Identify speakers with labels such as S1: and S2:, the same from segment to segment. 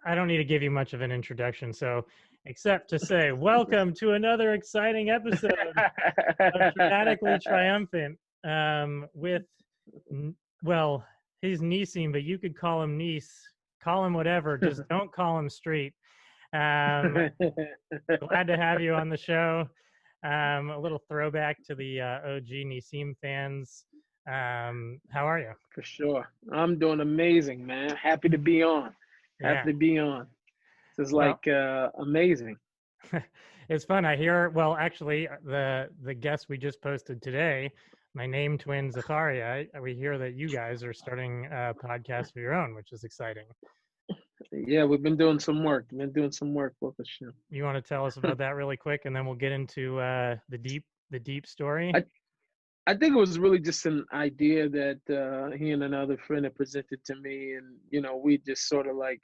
S1: I don't need to give you much of an introduction, so except to say, welcome to another exciting episode of Dramatically Triumphant. With, well, he's Nissim, but you could call him Nice. Call him whatever. Just don't call him Street. Glad to have you on the show. A little throwback to the OG Nissim fans. How are you?
S2: For sure. I'm doing amazing, man. Happy to be on. Happy
S1: Yeah.
S2: to be on. This is
S1: Well,
S2: like amazing.
S1: it's fun. I hear. Well, actually, the guest we just posted today, my name twin Zacharia. We hear that you guys are starting a podcast of your own, which is exciting.
S2: Yeah, we've been doing some work. Work with Shem.
S1: You want to tell us about that really quick, and then we'll get into the deep story.
S2: I think it was really just an idea that he and another friend had presented to me, and we just sort of like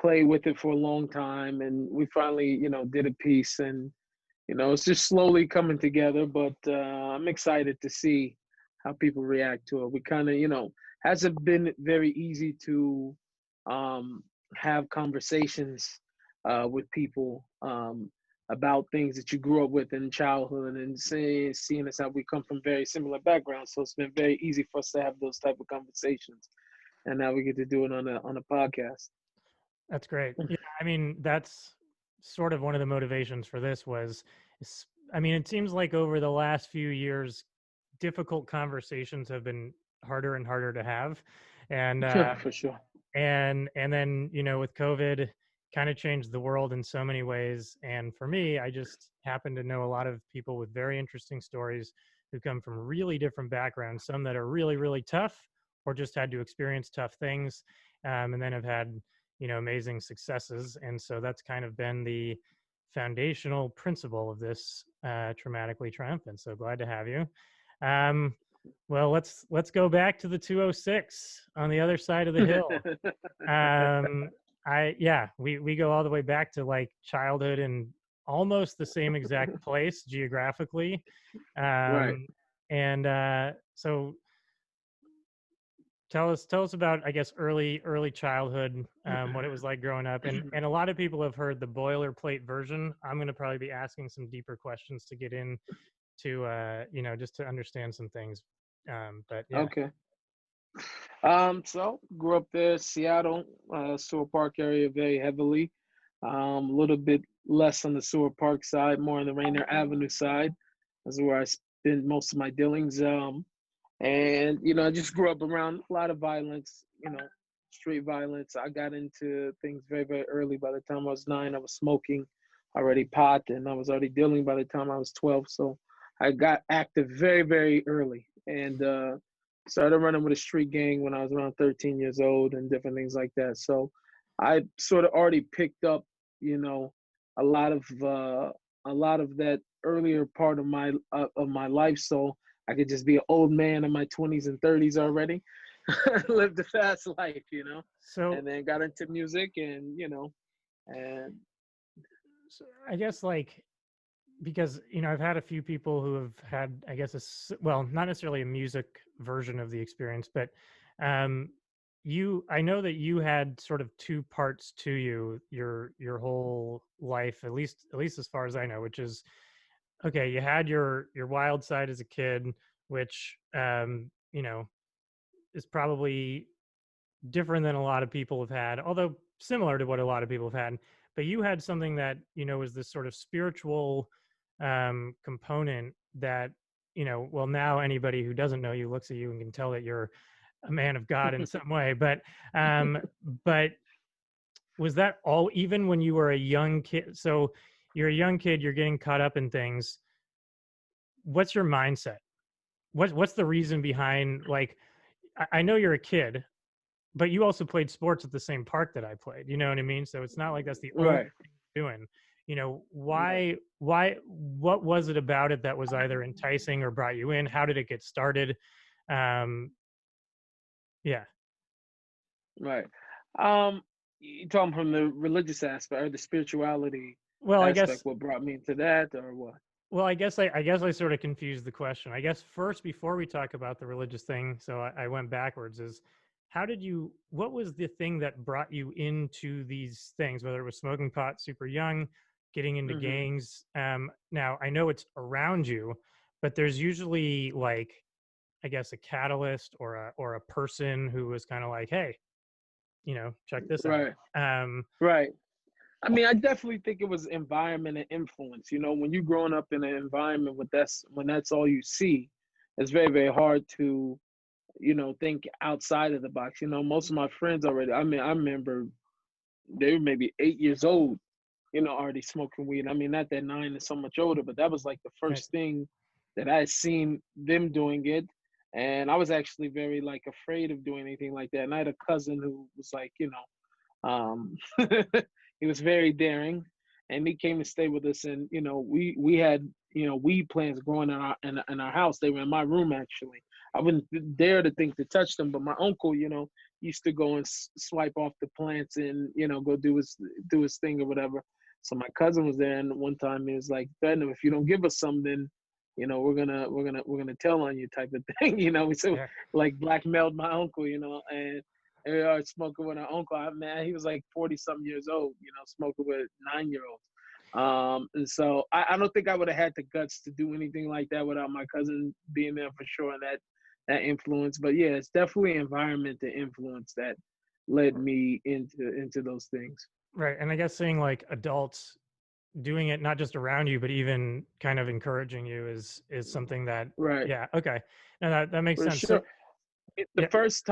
S2: play with it for a long time, and we finally did a piece, and it's just slowly coming together. But I'm excited to see how people react to it. We kind of hasn't been very easy to have conversations with people about things that you grew up with in childhood, and seeing as how we come from very similar backgrounds. So it's been very easy for us to have those type of conversations, and now we get to do it on a podcast.
S1: That's great. Yeah, I mean, that's sort of one of the motivations for this was, I mean, it seems like over the last few years, difficult conversations have been harder and harder to have, and
S2: For sure.
S1: and then with COVID, kind of changed the world in so many ways. And for me, I just happen to know a lot of people with very interesting stories who come from really different backgrounds, some that are really, really tough or just had to experience tough things, and then have had amazing successes. And so that's kind of been the foundational principle of this Traumatically Triumphant. So glad to have you. Well, let's go back to the 206 on the other side of the hill. We go all the way back to like childhood and almost the same exact place geographically.
S2: Right.
S1: And so tell us about, I guess, early childhood, what it was like growing up. And a lot of people have heard the boilerplate version. I'm going to probably be asking some deeper questions to get in to just to understand some things. But yeah.
S2: Okay. So grew up there, Seattle, Sewer Park area very heavily. A little bit less on the Sewer Park side, more on the Rainier Avenue side. That's where I spent most of my dealings. And I just grew up around a lot of violence, street violence. I got into things very, very early. By the time I was 9, I was smoking already pot, and I was already dealing by the time I was 12. So I got active very, very early, and started running with a street gang when I was around 13 years old, and different things like that. So I sort of already picked up, a lot of that earlier part of my life. So I could just be an old man in my 20s and 30s already, lived a fast life,
S1: So,
S2: and then got into music, and and
S1: so I guess like, because I've had a few people who have had, I guess, well, not necessarily a music version of the experience, but I know that you had sort of two parts to you, your whole life, at least as far as I know, which is, okay, you had your wild side as a kid, which is probably different than a lot of people have had, although similar to what a lot of people have had. But you had something that was this sort of spiritual component that well, now anybody who doesn't know you looks at you and can tell that you're a man of God in some way. But but was that all, even when you were a young kid? So you're a young kid, you're getting caught up in things. What's your mindset? What's the reason behind, like, I know you're a kid, but you also played sports at the same park that I played. You know what I mean? So it's not like that's the only
S2: right.
S1: thing you're doing. What was it about it that was either enticing or brought you in? How did it get started? Um, yeah.
S2: Right. You talking from the religious aspect or the spirituality
S1: Well, I
S2: aspect?
S1: guess.
S2: What brought me into that, or what?
S1: Well, I guess I sort of confused the question. I guess first, before we talk about the religious thing, so I went backwards. Is what was the thing that brought you into these things, whether it was smoking pot super young, getting into
S2: Hmm.
S1: gangs? Now I know it's around you, but there's usually like, I guess, a catalyst or a person who was kind of like, hey, check this out.
S2: Right. Right. I mean, I definitely think it was environment and influence. When you're growing up in an environment with when that's all you see, it's very, very hard to, think outside of the box. Most of my friends already, I mean, I remember they were maybe 8 years old, already smoking weed. I mean, not that 9 is so much older, but that was like the
S1: Right.
S2: first thing that I had seen them doing it. And I was actually very like afraid of doing anything like that. And I had a cousin who was like, he was very daring, and he came to stay with us. And we had weed plants growing in our house. They were in my room actually. I wouldn't dare to think to touch them, but my uncle, used to go and swipe off the plants and go do his thing or whatever. So my cousin was there, and one time he was like, "Ben, if you don't give us some, then we're gonna tell on you," type of thing. We so
S1: Yeah.
S2: like blackmailed my uncle, and we are smoking with our uncle. Man, he was like 40 something years old, smoking with 9-year-olds. And so I don't think I would have had the guts to do anything like that without my cousin being there for sure, and that influence. But yeah, it's definitely environment to influence that led me into those things.
S1: Right. And I guess seeing like adults doing it not just around you, but even kind of encouraging you is something that,
S2: Right,
S1: yeah, okay. Now that makes
S2: for
S1: sense. So
S2: sure. The
S1: yeah,
S2: first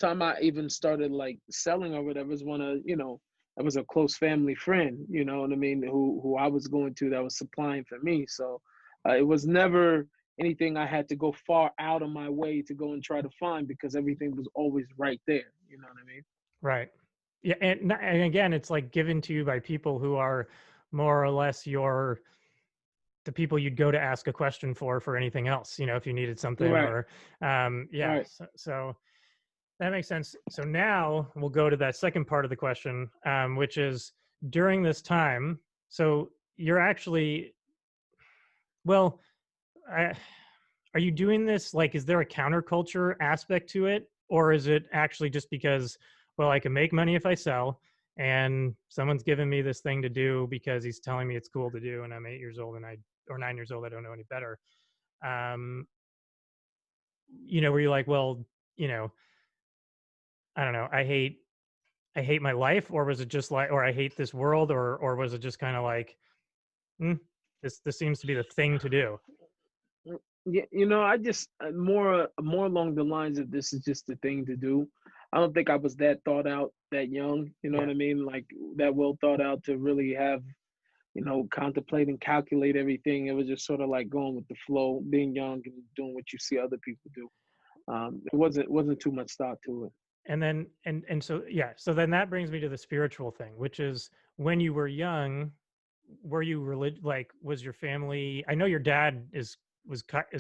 S2: time I even started like selling or whatever was it was a close family friend, you know what I mean, who I was going to that was supplying for me. So it was never anything I had to go far out of my way to go and try to find, because everything was always right there. You know what I mean?
S1: right. Yeah, and again, it's like given to you by people who are more or less the people you'd go to ask a question for anything else, if you needed something
S2: Right,
S1: or yeah.
S2: right.
S1: So that makes sense. So now we'll go to that second part of the question, which is during this time. So you're actually, well, I, are you doing this like, is there a counterculture aspect to it, or is it actually just because, well, I can make money if I sell, and someone's giving me this thing to do because he's telling me it's cool to do, and I'm 8 years old and I or 9 years old, I don't know any better. Um, where you're like, well, you know, I don't know, I hate my life, or was it just like, or I hate this world, or was it just kind of like, mm, this seems to be the thing to do?
S2: Yeah, I just more along the lines of this is just the thing to do. I don't think I was that thought out that young, you know
S1: Yeah.
S2: what I mean? Like that well thought out to really have, contemplate and calculate everything. It was just sort of like going with the flow, being young and doing what you see other people do. It wasn't too much thought to it.
S1: And then and so yeah, so then that brings me to the spiritual thing, which is when you were young, were you like, was your family, I know your dad is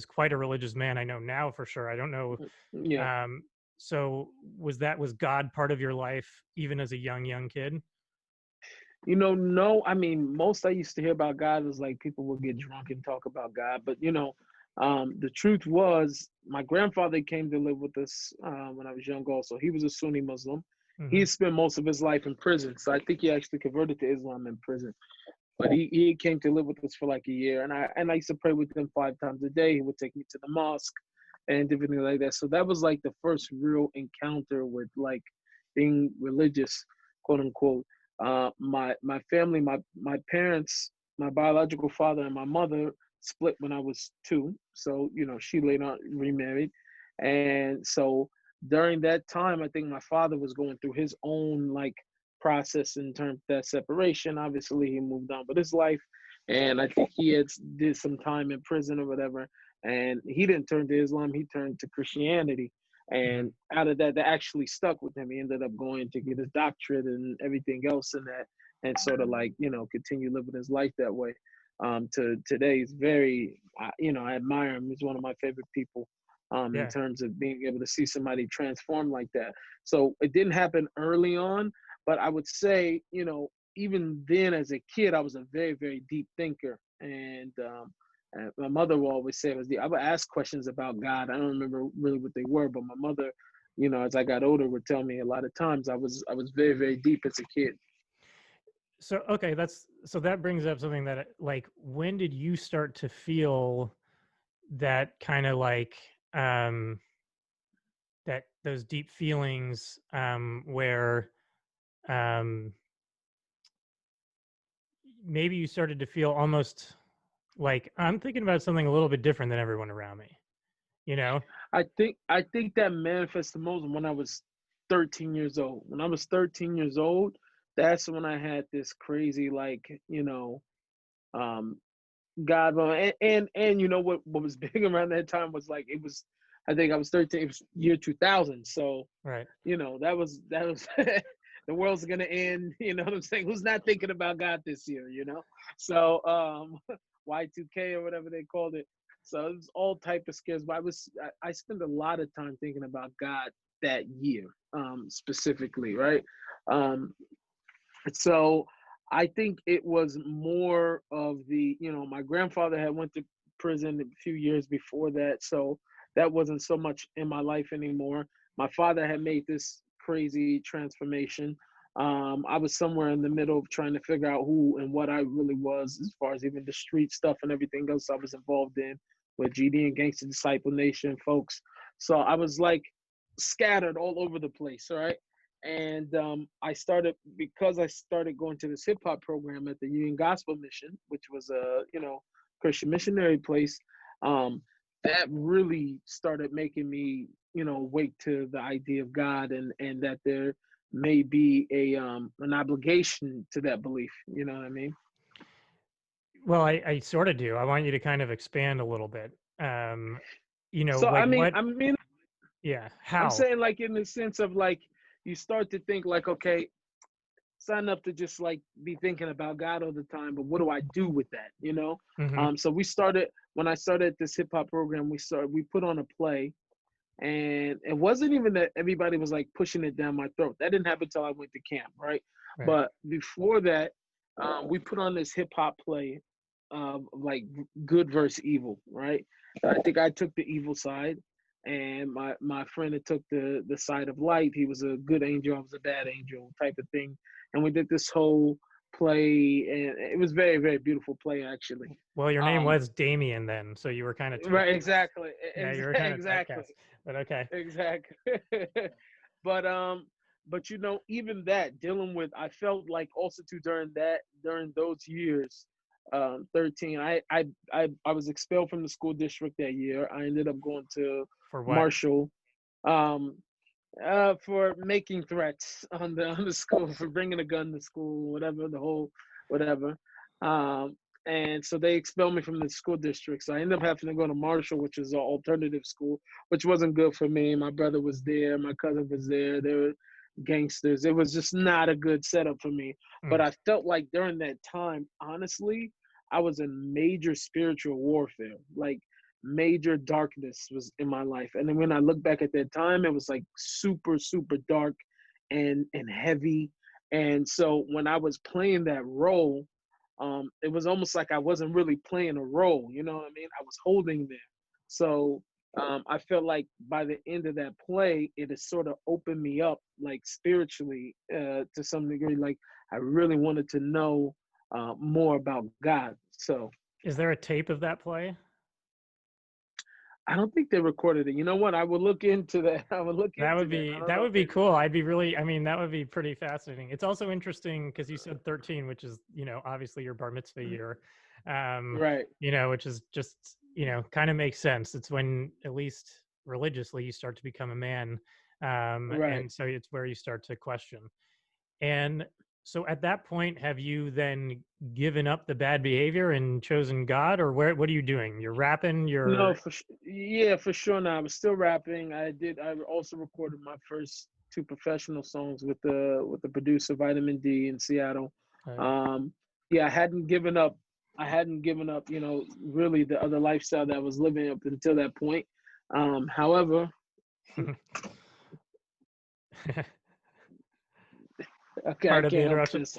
S1: quite a religious man, I know now for sure, I don't know.
S2: Yeah.
S1: um so was God part of your life even as a young kid?
S2: No, I mean, most I used to hear about God was like people would get drunk and talk about God. But, the truth was my grandfather came to live with us when I was young also. He was a Sunni Muslim.
S1: Hmm.
S2: He spent most of his life in prison. So I think he actually converted to Islam in prison. But he came to live with us for like a year. And I used to pray with him 5 times a day. He would take me to the mosque and different things like that. So that was like the first real encounter with like being religious, quote unquote. My family, my parents, my biological father and my mother split when I was 2. So she later on remarried, and so during that time, I think my father was going through his own like process in terms of that separation. Obviously, he moved on with his life, and I think he had did some time in prison or whatever. And he didn't turn to Islam; he turned to Christianity.
S1: Hmm.
S2: And out of that, that actually stuck with him. He ended up going to get his doctorate and everything else in that, and sort of like continue living his life that way. To today, he's very, I admire him. He's one of my favorite people. In
S1: Yeah.
S2: terms of being able to see somebody transform like that. So it didn't happen early on, but I would say, even then as a kid, I was a very, very deep thinker. And my mother will always say I would ask questions about God. I don't remember really what they were, but my mother as I got older, would tell me a lot of times I was very, very deep as a kid.
S1: So okay, so that brings up something that, like, when did you start to feel that kind of like that those deep feelings where um maybe you started to feel almost like, I'm thinking about something a little bit different than everyone around me, you know?
S2: I think that manifested most when I was 13 years old. When I was 13 years old, that's when I had this crazy, like, um God, and you know what was big around that time was, like, it was, I think I was 13, it was year 2000. So,
S1: Right.
S2: that was the world's gonna end, you know what I'm saying? Who's not thinking about God this year, So Y2K or whatever they called it. So it was all type of scares. But I spent a lot of time thinking about God that year, specifically, right? Um, so I think it was more of my grandfather had went to prison a few years before that, so that wasn't so much in my life anymore. My father had made this crazy transformation. I was somewhere in the middle of trying to figure out who and what I really was, as far as even the street stuff and everything else I was involved in with GD and Gangster Disciple Nation folks. So I was like scattered all over the place, right? And because I started going to this hip hop program at the Union Gospel Mission, which was a Christian missionary place. Um, that really started making me wake to the idea of God, and that there may be an obligation to that belief. You know what I mean?
S1: Well, I sort of do. I want you to kind of expand a little bit.
S2: So
S1: Like,
S2: I mean,
S1: what? Yeah,
S2: I'm
S1: how?
S2: saying, like, in the sense of, like, you start to think like, okay, sign up to just like be thinking about God all the time, but what do I do with that?
S1: Hmm.
S2: So when I started this hip hop program, we put on a play, and it wasn't even that everybody was like pushing it down my throat. That didn't happen until I went to camp, right?
S1: Right.
S2: But before that, we put on this hip hop play of like good versus evil, right? I think I took the evil side, and my friend that took the side of light. He was a good angel, I was a bad angel, type of thing. And we did this whole play, and it was very, very beautiful play, actually.
S1: Well, your name
S2: Um,
S1: was Damien then, so you were kind of
S2: right,
S1: typecast.
S2: exactly,
S1: Yeah, you were kind of
S2: exactly,
S1: typecast. But okay.
S2: exactly. but even that, dealing with, I felt like also too during those years, 13, I was expelled from the school district that year. I ended up going to
S1: For what?
S2: Marshall, um, for making threats on the school, for bringing a gun to school, whatever, the whole whatever. Um, and so they expelled me from the school district. So I ended up having to go to Marshall, which is an alternative school, which wasn't good for me. My brother was there, my cousin was there. They were gangsters. It was just not a good setup for me. But
S1: Mm.
S2: I felt like during that time, honestly, I was in major spiritual warfare. Like, major darkness was in my life. And then when I look back at that time, it was like super, super dark and heavy. And so when I was playing that role, it was almost like I wasn't really playing a role. You know what I mean? I was holding there. So I felt like by the end of that play, it has sort of opened me up, like, spiritually, to some degree. Like, I really wanted to know more about God. So
S1: Is there a tape of that play?
S2: I don't think they recorded it. You know what? I will look into that. I will look
S1: That
S2: into
S1: would
S2: that. I
S1: be
S2: don't
S1: that
S2: know
S1: would
S2: if they
S1: be
S2: did.
S1: cool. I'd be really, I mean, that would be pretty fascinating. It's also interesting because you said 13, which is, obviously your bar mitzvah year.
S2: Right,
S1: Which is just, kind of makes sense. It's when, at least religiously, you start to become a man.
S2: right.
S1: And so it's where you start to question. And so at that point, have you then given up the bad behavior and chosen God, or what are you doing? You're rapping,
S2: No,
S1: you're
S2: yeah, for sure. Now I was still rapping. I also recorded my first two professional songs with the producer Vitamin D in Seattle.
S1: uh,
S2: Um, yeah, I hadn't given up. I hadn't given up. Really the other lifestyle that I was living up until that point. However, okay, I
S1: part of the
S2: can't help
S1: interruption.
S2: this.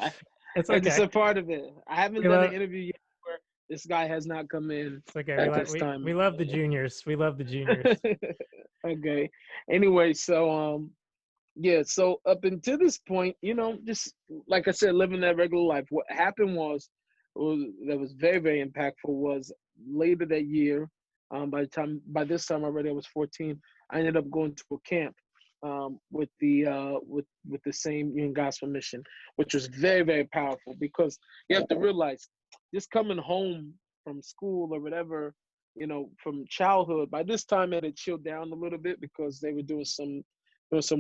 S1: It's
S2: It's just
S1: okay.
S2: a part of it. I haven't
S1: We
S2: done an
S1: love
S2: interview yet where this guy has not come in
S1: It's okay.
S2: at this
S1: We
S2: time.
S1: love the juniors. We love the juniors.
S2: Okay. Anyway, so yeah, so up until this point, just like I said, living that regular life. What happened was that was very, very impactful was later that year. By this time already I was 14. I ended up going to a camp with the same Union Gospel Mission, which was very, very powerful because you have to realize just coming home from school or whatever, from childhood. By this time it had chilled down a little bit because they were doing some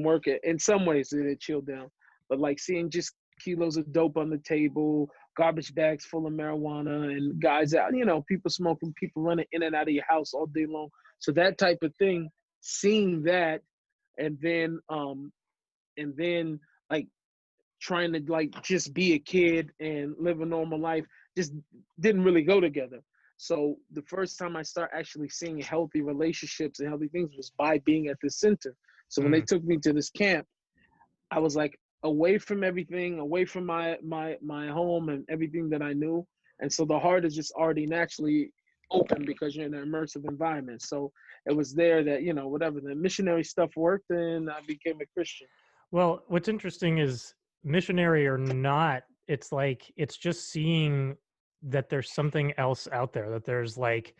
S2: work. In some ways it had chilled down, but like seeing just kilos of dope on the table, garbage bags full of marijuana, and guys out, people smoking, people running in and out of your house all day long. So that type of thing, seeing that, and then like trying to like just be a kid and live a normal life just didn't really go together. So the first time I start actually seeing healthy relationships and healthy things was by being at this center. So when they
S1: Mm.
S2: took me to this camp, I was like away from everything, away from my home and everything that I knew. And so the heart is just already naturally open because you're in an immersive environment. So it was there that, whatever the missionary stuff worked, and I became a Christian.
S1: Well, what's interesting is missionary or not, it's like it's just seeing that there's something else out there, that there's like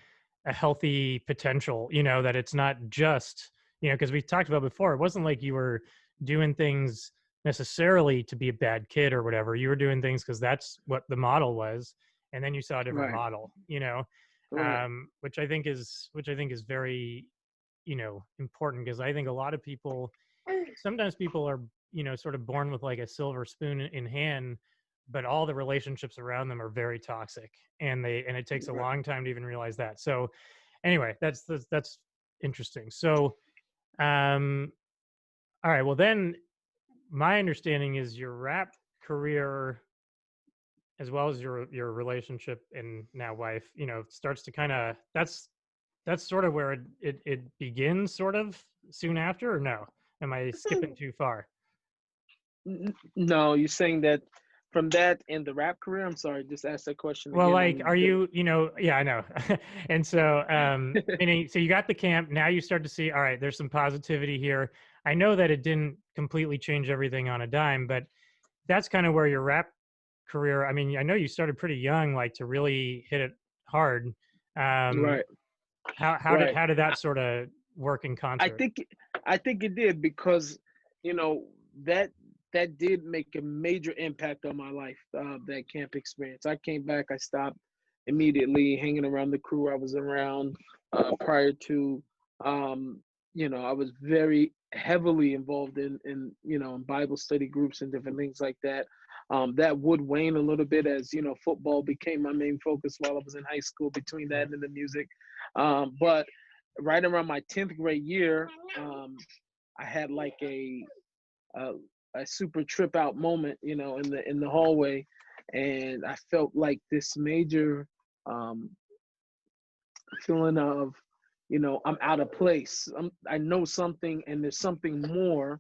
S1: a healthy potential, that it's not just, because we talked about before, it wasn't like you were doing things necessarily to be a bad kid or whatever. You were doing things because that's what the model was. And then you saw a different
S2: Right.
S1: model,
S2: Right.
S1: which I think is very, important because I think a lot of people sometimes people are sort of born with like a silver spoon in hand, but all the relationships around them are very toxic, and it takes a
S2: Right.
S1: long time to even realize that. So anyway, that's interesting. So um all right, well then my understanding is your rap career, as well as your relationship and now wife, starts to kind of that's sort of where it begins, sort of soon after, or no, am I skipping too far?
S2: No, you're saying that from that in the rap career? I'm sorry, just ask that question
S1: Well,
S2: again.
S1: like, are you, yeah, I know. And so, meaning, so you got the camp, now you start to see, all right, there's some positivity here. I know that it didn't completely change everything on a dime, but that's kind of where your rap career, I mean, I know you started pretty young, like to really hit it hard. Um,
S2: Right.
S1: how did
S2: Right.
S1: how did that sort of work in
S2: I
S1: concert?
S2: think I think it did because you know that that did make a major impact on my life. That camp experience. I came back. I stopped immediately hanging around the crew I was around prior to. Um, I was very heavily involved in Bible study groups and different things like that. That would wane a little bit as football became my main focus while I was in high school. Between that
S1: Sure.
S2: and the music, but right around my 10th grade year, I had like a a super trip out moment, in the hallway, and I felt like this major um, feeling of, I'm out of place. I know something, and there's something more,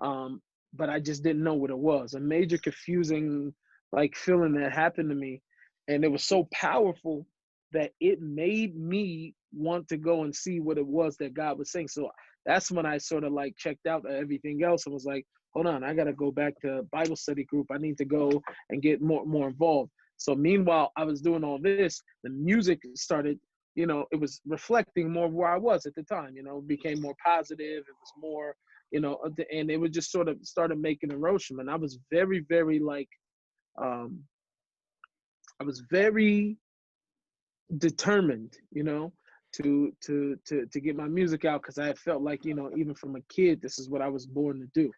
S2: um, but I just didn't know what it was. A major confusing like feeling that happened to me, and it was so powerful that it made me want to go and see what it was that God was saying. So that's when I sort of like checked out everything else and was like, hold on, I got to go back to Bible study group. I need to go and get more involved. So meanwhile, I was doing all this. The music started, it was reflecting more of where I was at the time. It became more positive. It was more, and it was just sort of started making erosion. And I was very, very like, um, I was very determined, to get my music out because I had felt like, even from a kid, this is what I was born to do.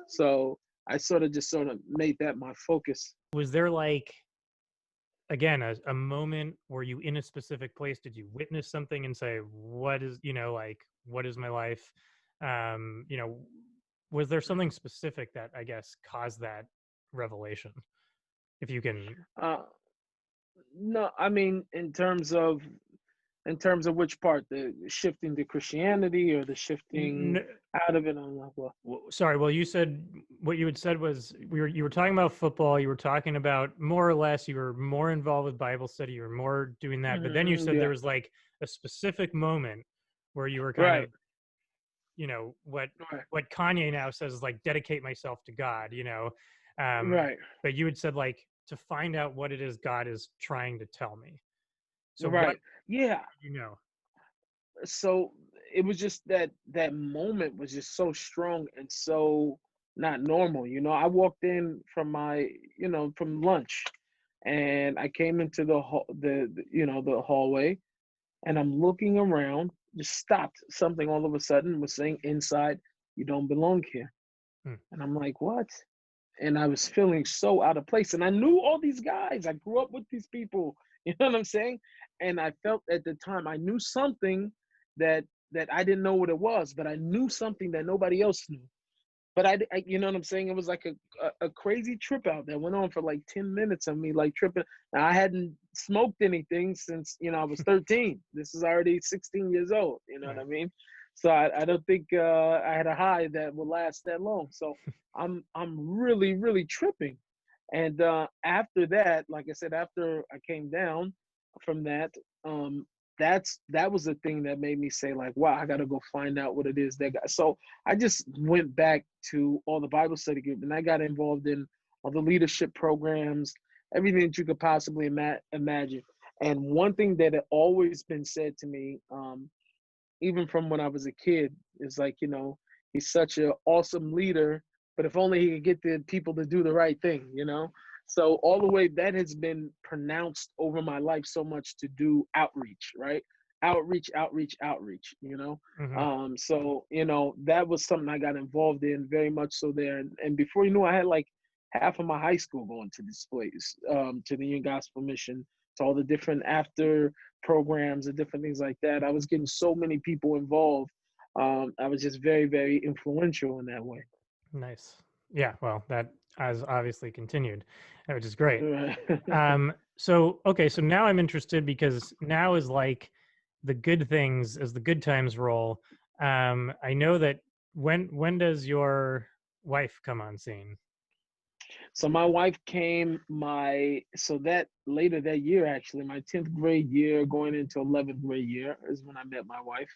S2: So I sort of made that my focus.
S1: Was there like, again, a moment where you in a specific place, did you witness something and say, what is, like, what is my life? um you know was there something specific that, I guess, caused that revelation, if you can?
S2: Uh, no, I mean in terms of which part, the shifting to Christianity or the shifting
S1: N-
S2: out of it. I'm like, well,
S1: Sorry, well, you said what you had said was you were talking about football, you were talking about more or less you were more involved with Bible study, you were more doing that, but then you said there
S2: yeah,
S1: was like a specific moment where you were kind
S2: right.
S1: of what
S2: Right.
S1: Kanye now says is like dedicate myself to God, um,
S2: Right.
S1: but you had said like to find out what it is God is trying to tell me. So what
S2: Right. Yeah.
S1: did you know?
S2: So it was just that moment was just so strong and so not normal. I walked in from from lunch, and I came into the hallway, and I'm looking around, just stopped. Something all of a sudden was saying inside, "You don't belong here."
S1: Hmm,
S2: And I'm like, "What?" And I was feeling so out of place. And I knew all these guys. I grew up with these people. You know what I'm saying? And I felt at the time I knew something that I didn't know what it was, but I knew something that nobody else knew. But you know what I'm saying? It was like a crazy trip out that went on for like 10 minutes of me like tripping. Now, I hadn't smoked anything since, I was 13. This is already 16 years old. You know what I
S1: right.
S2: mean? So I don't think I had a high that will last that long. So I'm really, really tripping. And after that, like I said, after I came down from that, um, that was the thing that made me say like, wow, I got to go find out what it is that got. So I just went back to all the Bible study group, and I got involved in all the leadership programs, everything that you could possibly imagine. And one thing that had always been said to me, even from when I was a kid, is like, he's such an awesome leader, but if only he could get the people to do the right thing. So all the way that has been pronounced over my life so much to do outreach, right? Outreach, outreach, outreach,
S1: Hmm.
S2: So that was something I got involved in very much so there. And before you knew, I had like half of my high school going to this place, to the Young Gospel Mission, to all the different after programs and different things like that. I was getting so many people involved. I was just very, very influential in that way.
S1: Nice. Yeah. Well, that has obviously continued, which is great.
S2: Right.
S1: So okay, so now I'm interested because now is like the good things as the good times roll. I know that when does your wife come on scene?
S2: So my wife came so that later that year, actually, my 10th grade year going into 11th grade year is when I met my wife.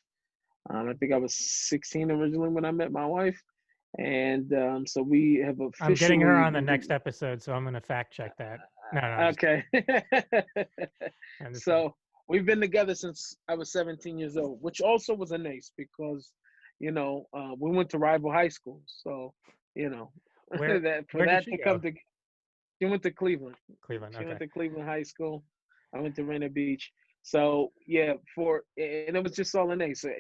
S2: I think I was 16 originally when I met my wife. And so we have
S1: I'm getting her
S2: officially
S1: on the
S2: been,
S1: next episode, so I'm going to fact check that. No, no,
S2: okay.
S1: I'm just kidding.
S2: So we've been together since I was 17 years old, which also was a nice because, we went to rival high schools. So,
S1: Where
S2: that for
S1: where did
S2: that
S1: she
S2: to
S1: go?
S2: come to, she went to Cleveland.
S1: Cleveland.
S2: She
S1: Okay.
S2: went to Cleveland High School. I went to Rainier Beach. So yeah, and it was just all in A. So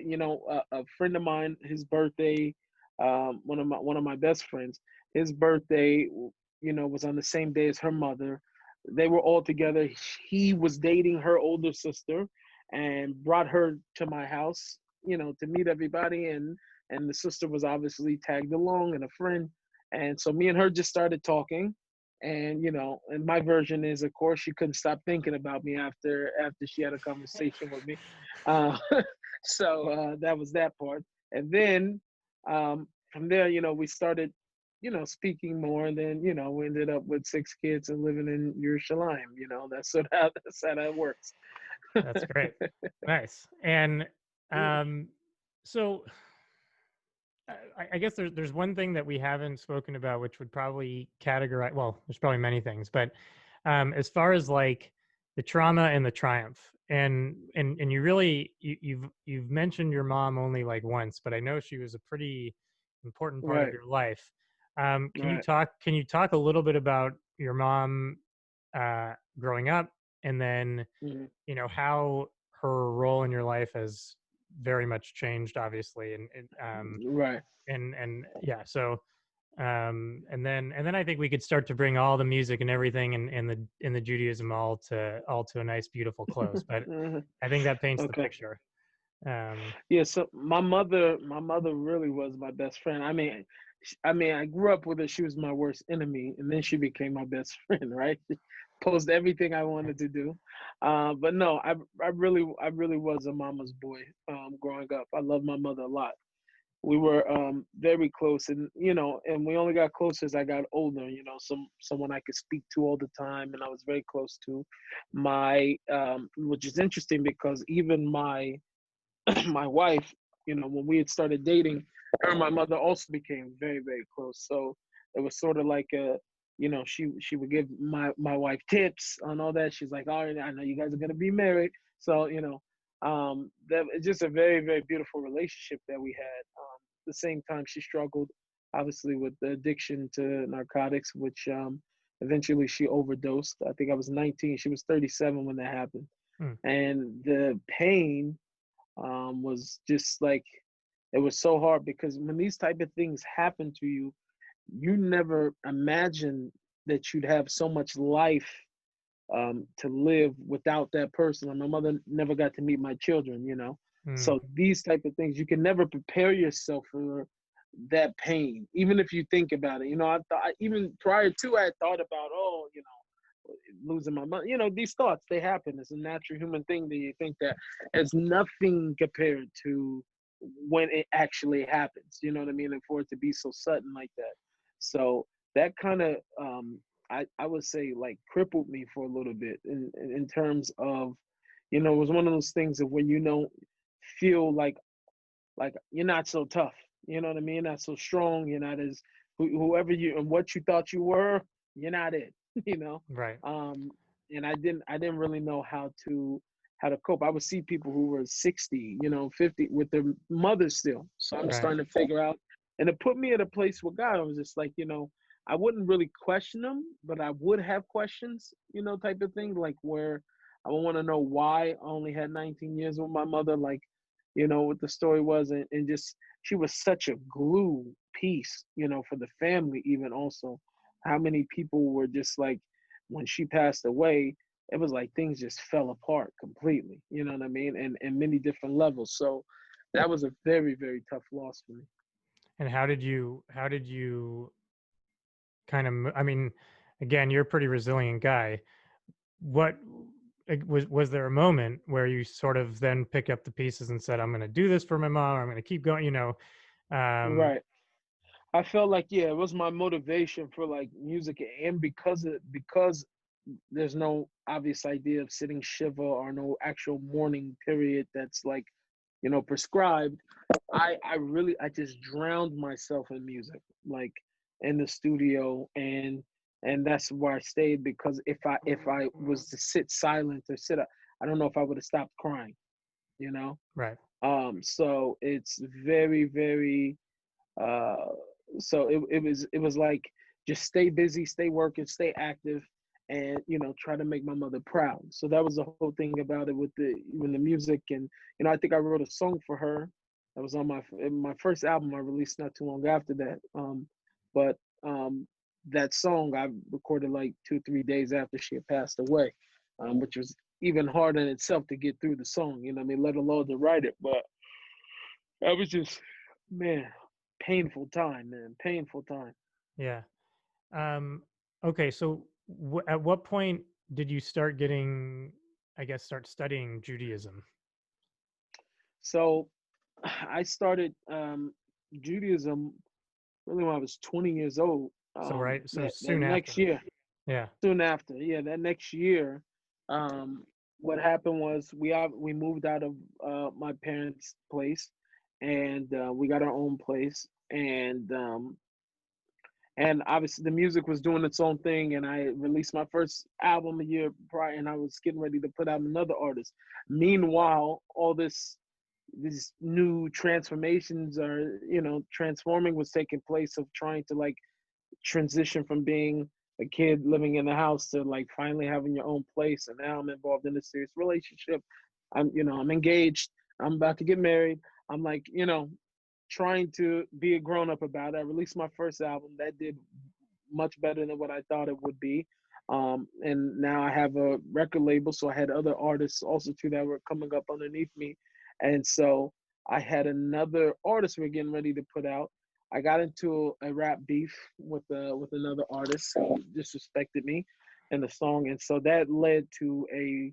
S2: a friend of mine, his birthday, one of my best friends, his birthday, was on the same day as her mother. They were all together. He was dating her older sister, and brought her to my house, to meet everybody. And the sister was obviously tagged along, and a friend. And so me and her just started talking, and my version is, of course, she couldn't stop thinking about me after she had a conversation with me. uh, so that was that part. And then from there, we started speaking more. And then we ended up with 6 kids and living in Yerushalayim. That's how that works.
S1: That's great. Nice. And um so I guess there's one thing that we haven't spoken about, which would probably categorize. Well, there's probably many things, but as far as like the trauma and the triumph, and you really you've mentioned your mom only like once, but I know she was a pretty important part of
S2: Right.
S1: your life.
S2: Right.
S1: Can you talk a little bit about your mom growing up, and then
S2: Mhm.
S1: how her role in your life has very much changed, obviously,
S2: Right.
S1: and yeah, so and then I think we could start to bring all the music and everything in the Judaism all to a nice beautiful close, but
S2: Mhm.
S1: I think that paints the
S2: Okay.
S1: picture. um
S2: Yeah, so my mother really was my best friend. I mean, I grew up with her. She was my worst enemy, and then she became my best friend. Right? Posed everything I wanted to do, but no, I really was a mama's boy. Growing up, I loved my mother a lot. We were very close, and we only got closer as I got older. Someone I could speak to all the time, and I was very close to which is interesting because even my my wife, when we had started dating, her and my mother also became very, very close. So it was sort of like she would give my wife tips on all that. She's like, all right, I know you guys are gonna be married, so that it's just a very, very beautiful relationship that we had. At the same time, she struggled obviously with the addiction to narcotics, which eventually she overdosed. I think I was 19, she was 37 when that happened.
S1: Hmm.
S2: And the pain was just like, it was so hard because when these type of things happen to you, you never imagine that you'd have so much life to live without that person. And my mother never got to meet my children.
S1: Hmm.
S2: So these type of things, you can never prepare yourself for that pain, even if you think about it. I thought, even prior to, I had thought about, losing my mother. These thoughts, they happen. It's a natural human thing that you think that it's nothing compared to when it actually happens. You know what I mean? And for it to be so sudden like that. So that kind of, I would say, like, crippled me for a little bit in terms of, it was one of those things of when you don't feel like you're not so tough. You know what I mean? Not so strong. You're not as whoever you and what you thought you were. You're not it. You know.
S1: Right.
S2: Um, and I didn't really know how to cope. I would see people who were 60, 50 with their mothers still. So I'm
S1: Right.
S2: starting to figure out, and it put me at a place with God. I was just like, I wouldn't really question them, but I would have questions, type of thing, like where I would want to know why I only had 19 years with my mother, like, what the story was, and just she was such a glue piece, for the family, even also. How many people were just like, when she passed away, it was like things just fell apart completely, you know what I mean? And many different levels. So that was a very, very tough loss for me.
S1: And how did you kind of, I mean, again, you're a pretty resilient guy. What was there a moment where you sort of then pick up the pieces and said, I'm going to do this for my mom, or I'm going to keep going, um
S2: Right. I felt like, yeah, it was my motivation for like music, and because there's no obvious idea of sitting shiva or no actual mourning period that's like, prescribed. I just drowned myself in music, like in the studio, and that's where I stayed, because if I was to sit silent or sit up, I don't know if I would have stopped crying, you know.
S1: right.
S2: So it's very, very uh, so it was like, just stay busy, stay working, stay active, and try to make my mother proud. So that was the whole thing about it with the even the music. And I think I wrote a song for her that was on my first album I released not too long after that. But that song I recorded like 2 3 days after she had passed away, which was even harder in itself to get through the song. I mean, let alone to write it. But that was just, man, painful time, man. Painful time.
S1: Yeah. um okay, so at what point did you start getting, I guess, start studying Judaism?
S2: So I started Judaism really when I was 20 years old.
S1: So right, so
S2: That
S1: soon
S2: next
S1: after.
S2: year,
S1: Yeah.
S2: soon after, yeah, that next year, um, what happened was we moved out of my parents' place, and we got our own place, and obviously the music was doing its own thing, and I released my first album a year prior, and I was getting ready to put out another artist. Meanwhile, all these new transformations are, transforming was taking place, of trying to like transition from being a kid living in the house to like finally having your own place. And now I'm involved in a serious relationship. I'm engaged, I'm about to get married. I'm like, trying to be a grown up about it. I released my first album that did much better than what I thought it would be. And now I have a record label, so I had other artists also too that were coming up underneath me, and so I had another artist we're getting ready to put out. I got into a rap beef with another artist who disrespected me in the song, and so that led to a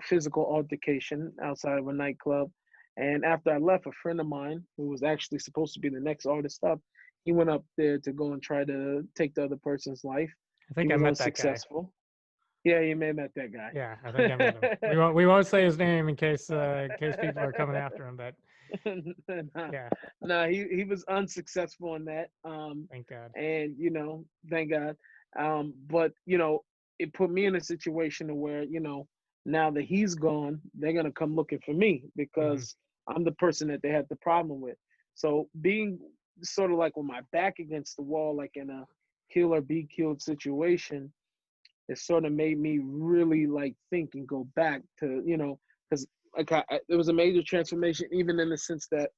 S2: physical altercation outside of a nightclub. And after I left, a friend of mine who was actually supposed to be the next artist up, he went up there to go and try to take the other person's life.
S1: I
S2: He
S1: think I
S2: was
S1: met that guy.
S2: unsuccessful. Yeah, you may have met that
S1: Yeah, I think I met him. We won't say his name in case people are coming after him, but
S2: nah,
S1: Yeah,
S2: nah, he was unsuccessful in that.
S1: thank God.
S2: And thank God. But it put me in a situation where now that he's gone, they're gonna come looking for me
S1: Hmm.
S2: because I'm the person that they had the problem with. So being sort of like with my back against the wall, like in a kill or be killed situation, it sort of made me really like think and go back to because like it was a major transformation, even in the sense that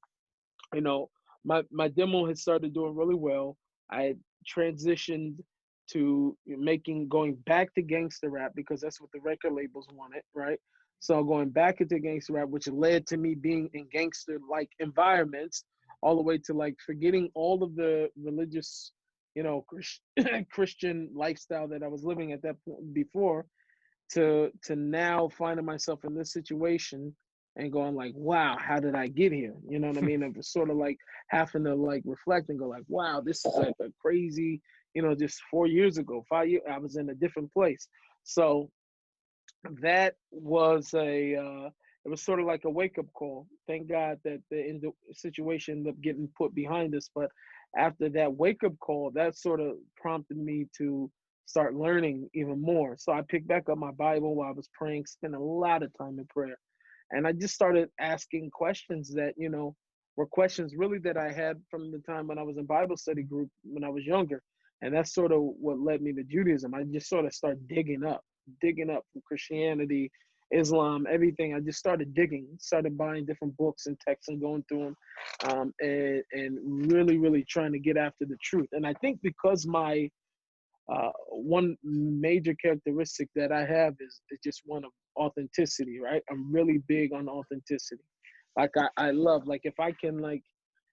S2: you know my demo had started doing really well. I had transitioned to making going back to gangster rap because that's what the record labels wanted, right? So going back into gangster rap, which led to me being in gangster like environments, all the way to like forgetting all of the religious Christian lifestyle that I was living at that point before, to now finding myself in this situation and going like, wow, how did I get here? You know what I mean? It was sort of like having to like reflect and go like, wow, this is like a crazy, just 4 years ago, 5 years, I was in a different place. So that was it was sort of like a wake up call. Thank God that the situation ended up getting put behind us. But after that wake up call, that sort of prompted me to start learning even more. So I picked back up my Bible while I was praying, spent a lot of time in prayer. And I just started asking questions that, were questions really that I had from the time when I was in Bible study group when I was younger. And that's sort of what led me to Judaism. I just sort of started digging up from Christianity, Islam, everything. I just started digging, started buying different books and texts and going through them, and really, really trying to get after the truth. And I think because my one major characteristic that I have is just one of authenticity, right? I'm really big on authenticity. Like I love, like if I can like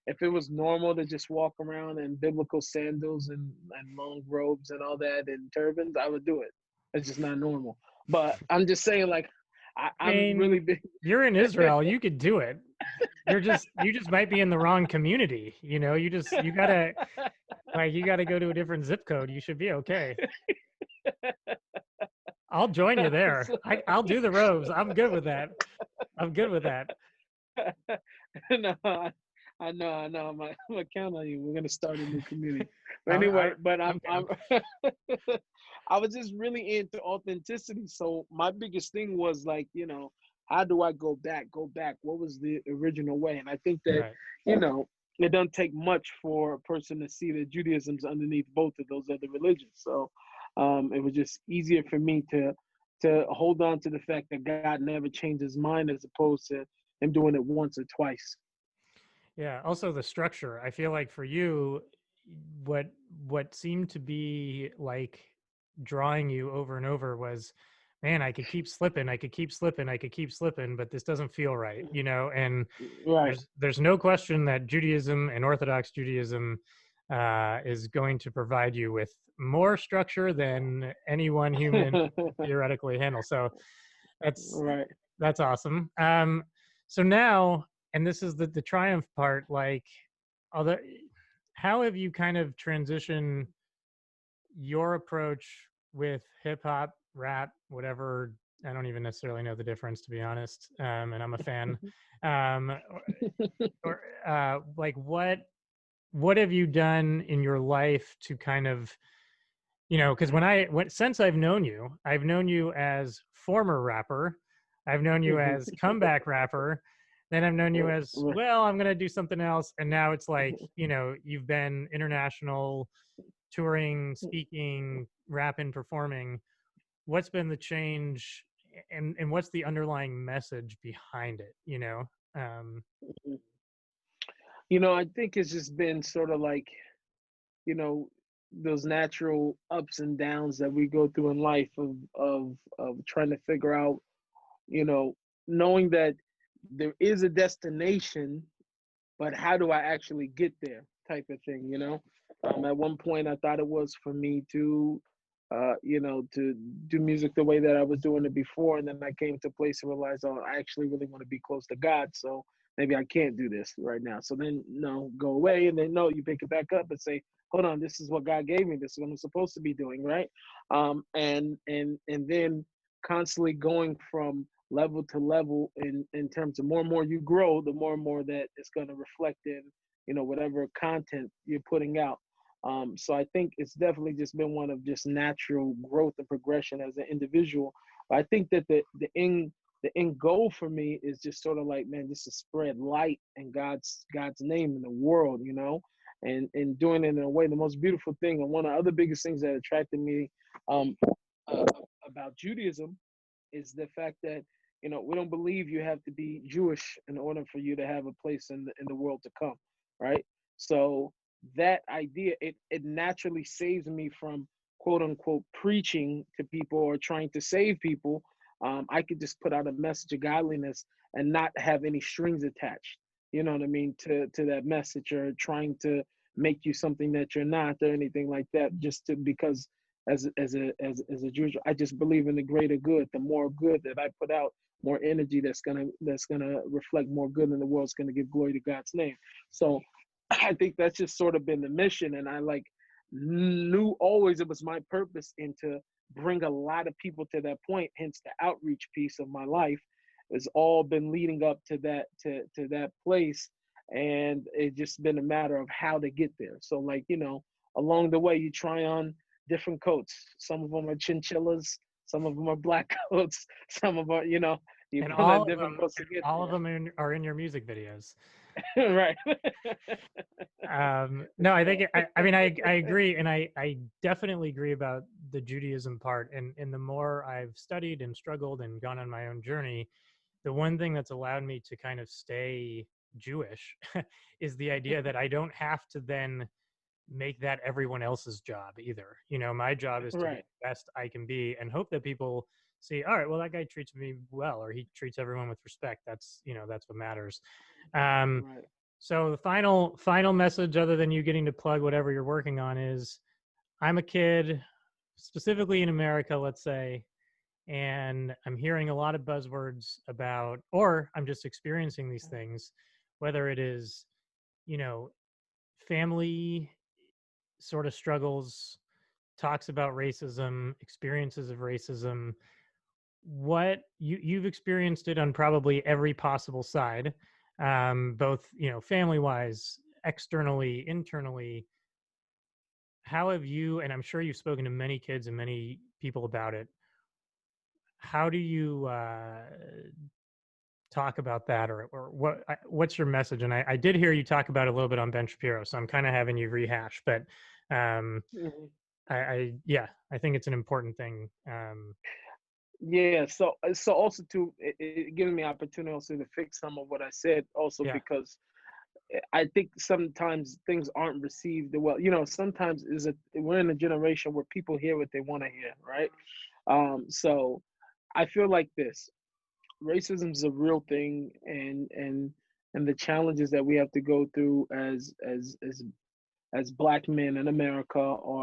S2: if it was normal to just walk around in biblical sandals and long robes and all that and turbans, I would do it. It's just not normal. But I'm just saying, like,
S1: I
S2: I'm really
S1: mean,
S2: big.
S1: you're in Israel, you could do it. You just might be in the wrong community. You gotta you gotta go to a different zip code. You should be okay. I'll join you there. I'll do the robes. I'm good with that. I'm good with that.
S2: No, I know. I'm gonna count on you. We're gonna start a new community. But
S1: I'm
S2: anyway,
S1: I,
S2: but
S1: I'm
S2: I'm
S1: down.
S2: I was just really into authenticity. So my biggest thing was like, how do I go back? Go back. What was the original way? And I think that,
S1: Right.
S2: you know, it doesn't take much for a person to see that Judaism's underneath both of those other religions. So it was just easier for me to hold on to the fact that God never changed his mind as opposed to him doing it once or twice.
S1: Yeah. Also the structure. I feel like for you, what what seemed to be like drawing you over and over was, man, I could keep slipping, I could keep slipping, I could keep slipping, but this doesn't feel right, and
S2: Right.
S1: there's no question that Judaism and Orthodox Judaism is going to provide you with more structure than any one human can theoretically handle. So that's
S2: Right.
S1: that's awesome. So now, and this is the triumph part, like, although, how have you kind of transitioned your approach with hip hop, rap, whatever? I don't even necessarily know the difference, to be honest. And I'm a fan. Um, like, what have you done in your life to kind of, because since I've known you as former rapper, I've known you as comeback rapper, then I've known you as, well, I'm gonna do something else, and now it's like, you've been international, touring, speaking, rapping, performing. What's been the change, and what's the underlying message behind it?
S2: I think it's just been sort of like, you know, those natural ups and downs that we go through in life of trying to figure out, you know, knowing that there is a destination, but how do I actually get there type of thing. At one point I thought it was for me to do music the way that I was doing it before, and then I came to a place and realized, oh, I actually really want to be close to God, so maybe I can't do this right now. So then no, go away, and then no, you pick it back up and say, hold on, this is what God gave me, this is what I'm supposed to be doing, right? And then constantly going from level to level in terms of more and more you grow, the more and more that it's going to reflect in, whatever content you're putting out. So I think it's definitely just been one of just natural growth and progression as an individual. But I think that the end goal for me is just sort of like, man, just to spread light and God's name in the world, and doing it in a way. The most beautiful thing, and one of the other biggest things that attracted me um, uh, about Judaism is the fact that we don't believe you have to be Jewish in order for you to have a place in the world to come, right? So that idea, it naturally saves me from quote unquote preaching to people or trying to save people. I could just put out a message of godliness and not have any strings attached. You know what I mean, to that message, or trying to make you something that you're not or anything like that, just to because as a Jewish, I just believe in the greater good. The more good that I put out, more energy that's gonna reflect more good in the world is gonna give glory to God's name. So I think that's just sort of been the mission, and I like knew always it was my purpose and to bring a lot of people to that point. Hence the outreach piece of my life has all been leading up to that place, and it's just been a matter of how to get there. So like along the way you try on different coats. Some of them are chinchillas, some of them are black coats, some of them are you
S1: And
S2: put on different coats to get
S1: all of them are in your music videos.
S2: there. Right.
S1: No, I think I mean I agree, and I definitely agree about the Judaism part. And the more I've studied and struggled and gone on my own journey, the one thing that's allowed me to kind of stay Jewish is the idea that I don't have to then make that everyone else's job either. My job is to be
S2: Right.
S1: the best I can be and hope that people see, all right, well, that guy treats me well, or he treats everyone with respect. That's what matters. Um,
S2: Right.
S1: so the final message, other than you getting to plug whatever you're working on, is I'm a kid, specifically in America, let's say, and I'm hearing a lot of buzzwords about, or I'm just experiencing these things, whether it is, you know, family sort of struggles, talks about racism, experiences of racism. What you've experienced it on probably every possible side, both family wise, externally, internally. How have you? And I'm sure you've spoken to many kids and many people about it. How do you talk about that, or what's your message? And I did hear you talk about it a little bit on Ben Shapiro, so I'm kind of having you rehash, but um,
S2: Mhm.
S1: yeah, I think it's an important thing.
S2: Yeah. So also too, it giving me opportunity also to fix some of what I said. Also
S1: Yeah,
S2: because I think sometimes things aren't received well. Sometimes we're in a generation where people hear what they want to hear, right? So I feel like this racism is a real thing, and the challenges that we have to go through as black men in America are